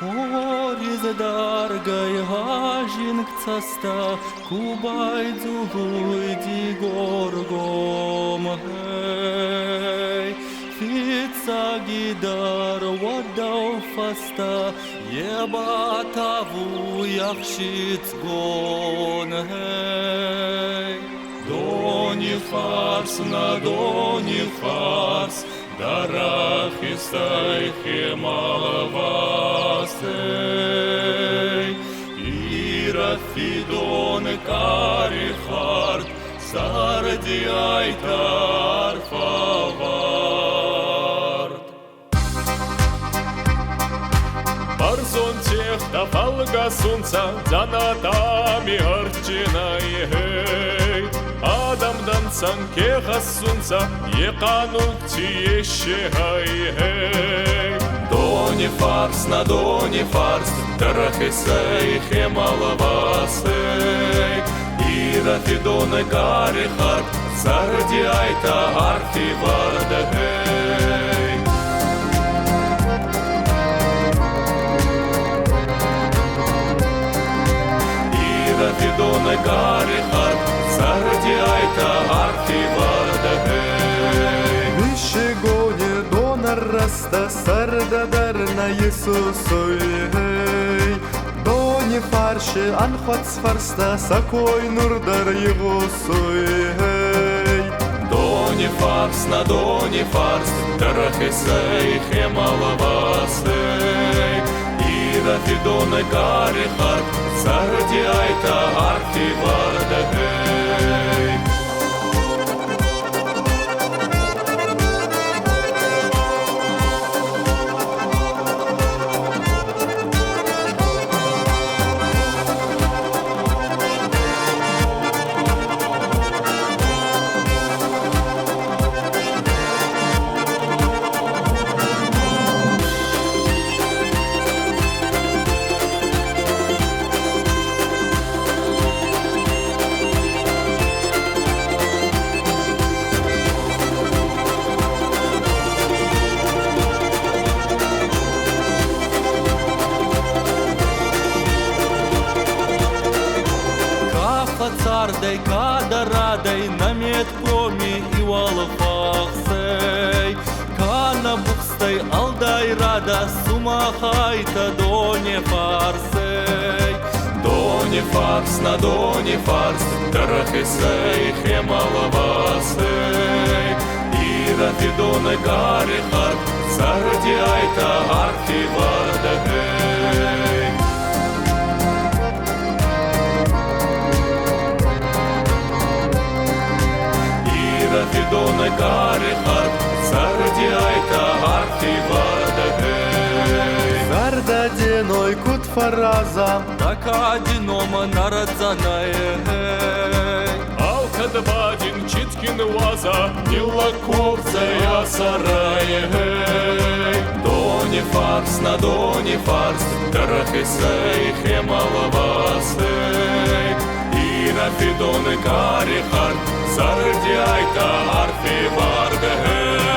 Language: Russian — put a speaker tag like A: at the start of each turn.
A: Oriz dargai hajink casta, Kubai dzului digorgom hei. Fița ghidar wadau fasta, Jebata vujach shitz gon hei. Doni fars na doni fars, Darachistai Himalavastei, Ira Fidon Karihart, Sardiaita Arfavart. Barzon тех давалга сунца, Занатами арчинай хей. Адам дансан кеха сунца, Еканук тиеше хай. Дони фарс на дони фарс, Дарахисей Хемалавасей. Ира Фидоне Гарихарт, Сардиайта Арфивардахей. Ира Фидоне Гарихарт, Сардиайта Арфивардахей.
B: Вишегоне донар раста, Сардадар на Иисусой хей. Дони фарши анхват сфарста, Сакой нурдар его сой хей.
A: Дони фарс на дони фарс, Дарахисей Хемалавасей. Ира Фидоне Гарихарт, Сардиайта Арфивардахей. Цардей, кадарадей, намет проми и валфахсей. Кана бухстай, алдай рада, сумахайта доне фарсей. Доне фарс на доне фарс, Дарахисей Хемалавасей. Ира Фидоне Гарихарт, Сардиайта Арфивардахей. Фидоне Гарихарт, Сардиайта Арфивардахей.
B: Зардаденой кут фараза,
A: Так одинома нарадзанае хей.
C: Алкадбадин Читкин ваза, Нилаковцая сарае хей.
A: Дони фарс на дони фарс, Дарахисей Хемалавасей. Ира Фидоне Гарихарт, Сардиайта Арфивардахей.